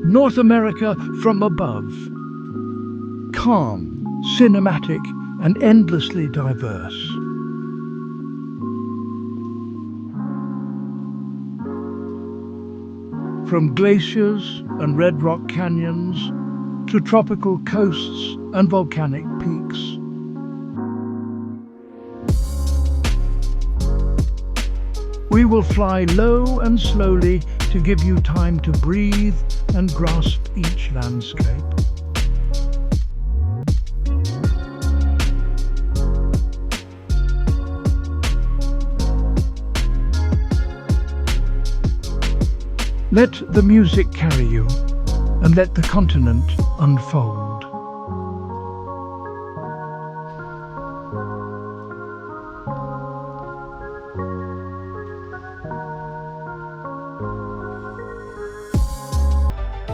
North America from above. Calm, cinematic, and endlessly diverse. From glaciers and red rock canyons to tropical coasts and volcanic peaks. We will fly low and slowly to give you time to breathe and grasp each landscape. Let the music carry you, and let the continent unfold.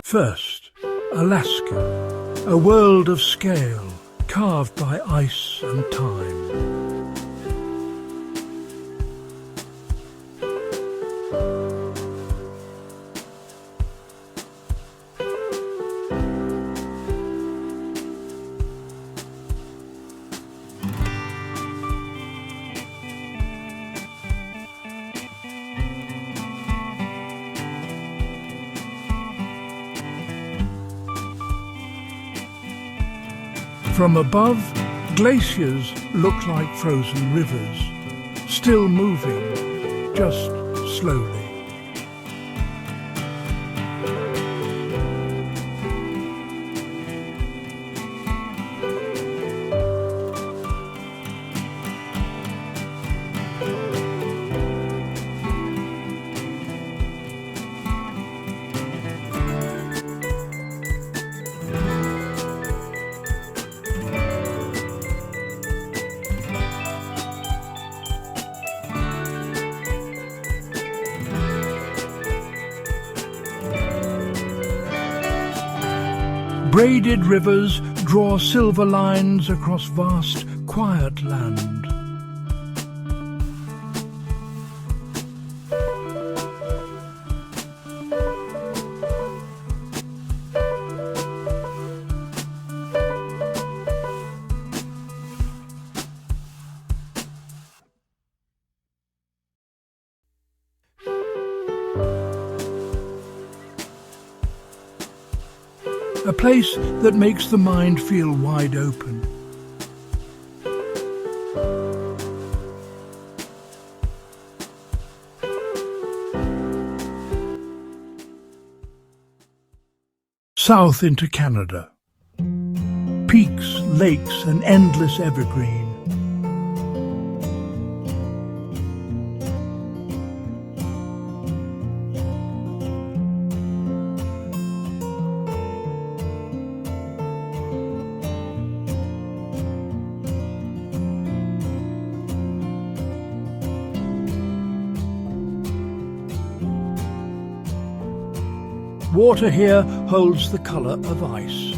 First, Alaska, a world of scale, carved by ice and time. From above, glaciers look like frozen rivers, still moving, just slowly. Braided rivers draw silver lines across vast, quiet land. A place that makes the mind feel wide open. South into Canada. Peaks, lakes, and endless evergreen. Water here holds the colour of ice.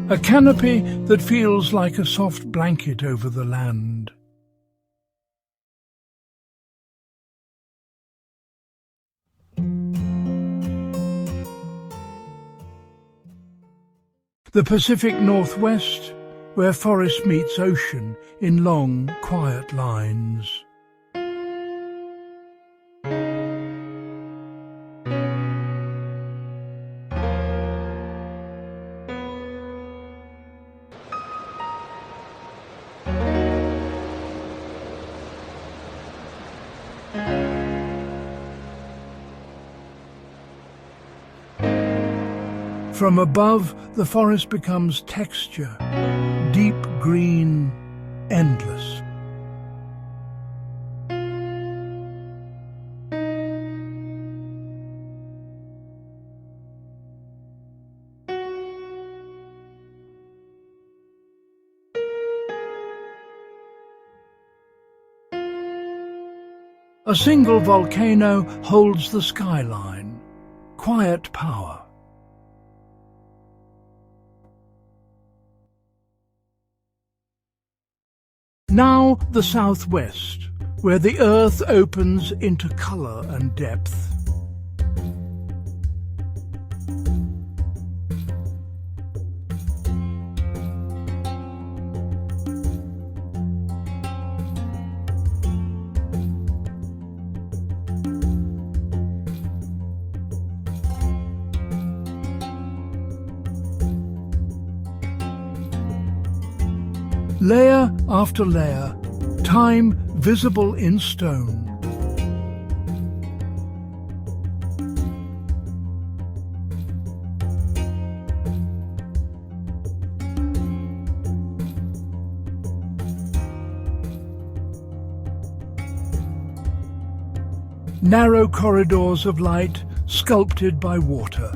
A canopy that feels like a soft blanket over the land. The Pacific Northwest, where forest meets ocean in long, quiet lines. From above, the forest becomes texture, deep green, endless. A single volcano holds the skyline. Quiet power. Now the southwest, where the earth opens into color and depth. Layer after layer, time visible in stone. Narrow corridors of light sculpted by water.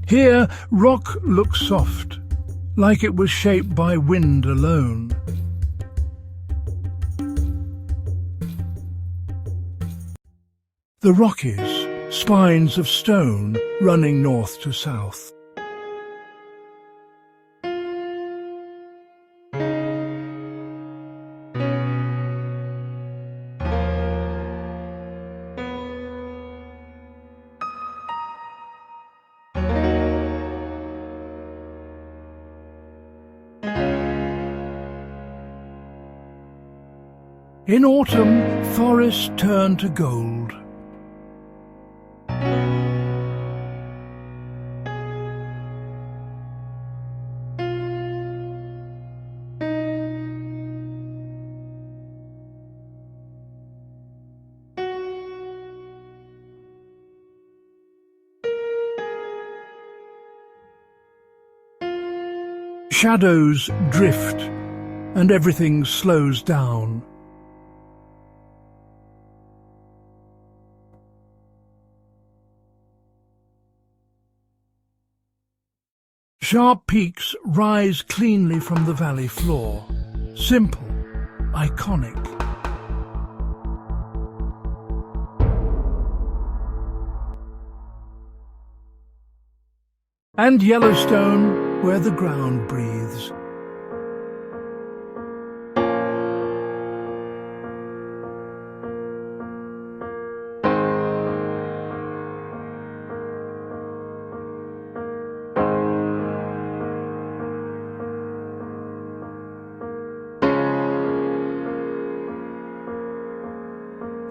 Here, rock looks soft, like it was shaped by wind alone. The Rockies, spines of stone running north to south. In autumn, forests turn to gold. Shadows drift, and everything slows down. Sharp peaks rise cleanly from the valley floor. Simple, iconic. And Yellowstone, where the ground breathes.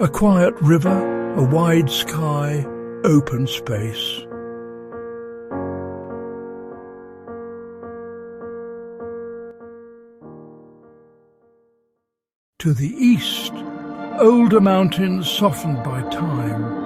A quiet river, a wide sky, open space. To the east, older mountains softened by time.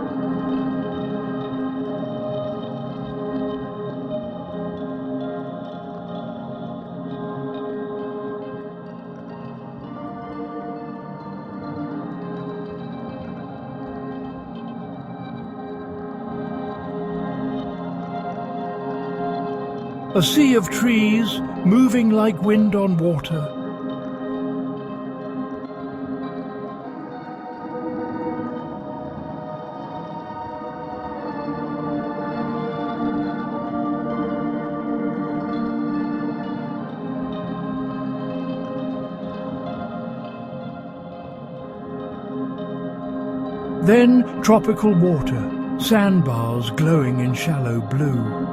A sea of trees moving like wind on water. Then tropical water, sandbars glowing in shallow blue.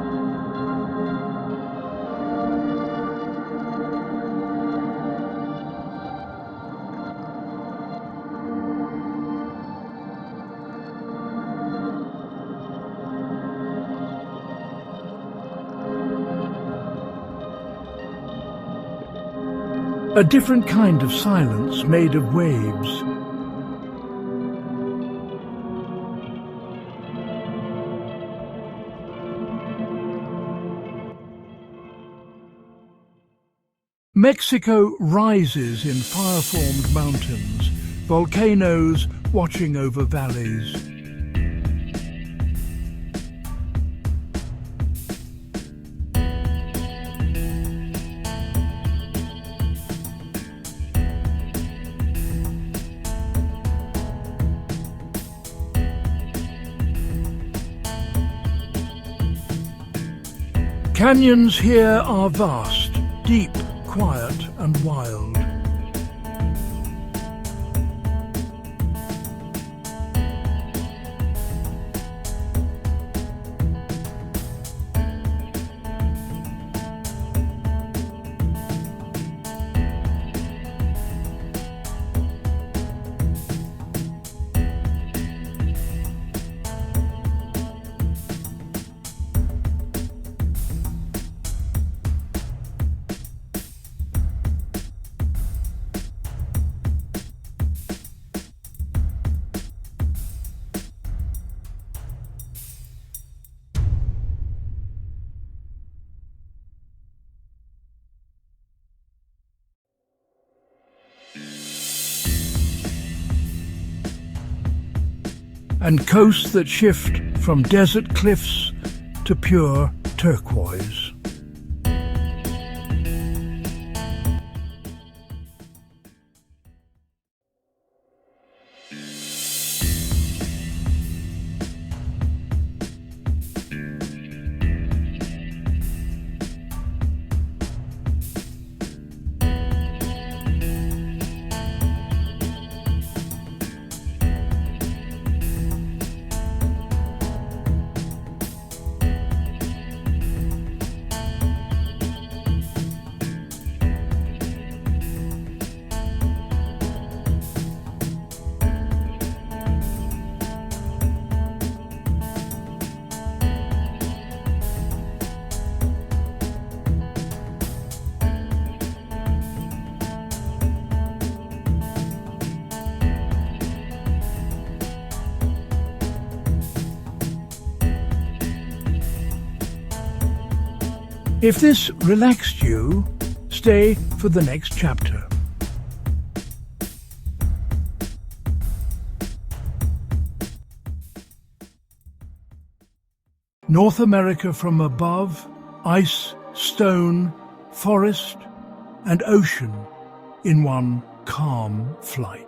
A different kind of silence made of waves. Mexico rises in fire-formed mountains, volcanoes watching over valleys. Canyons here are vast, deep, quiet and wild. And coasts that shift from desert cliffs to pure turquoise. If this relaxed you, stay for the next chapter. North America from above, ice, stone, forest, and ocean in one calm flight.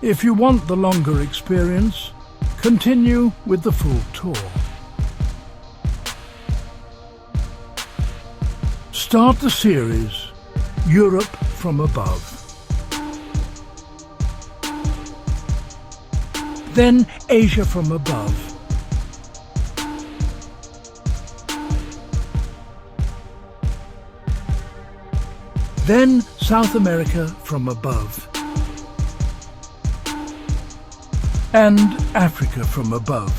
If you want the longer experience, continue with the full tour. Start the series, Europe from above. Then Asia from above. Then South America from above. And Africa from above.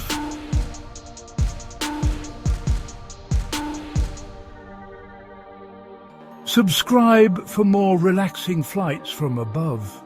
Subscribe for more relaxing flights from above.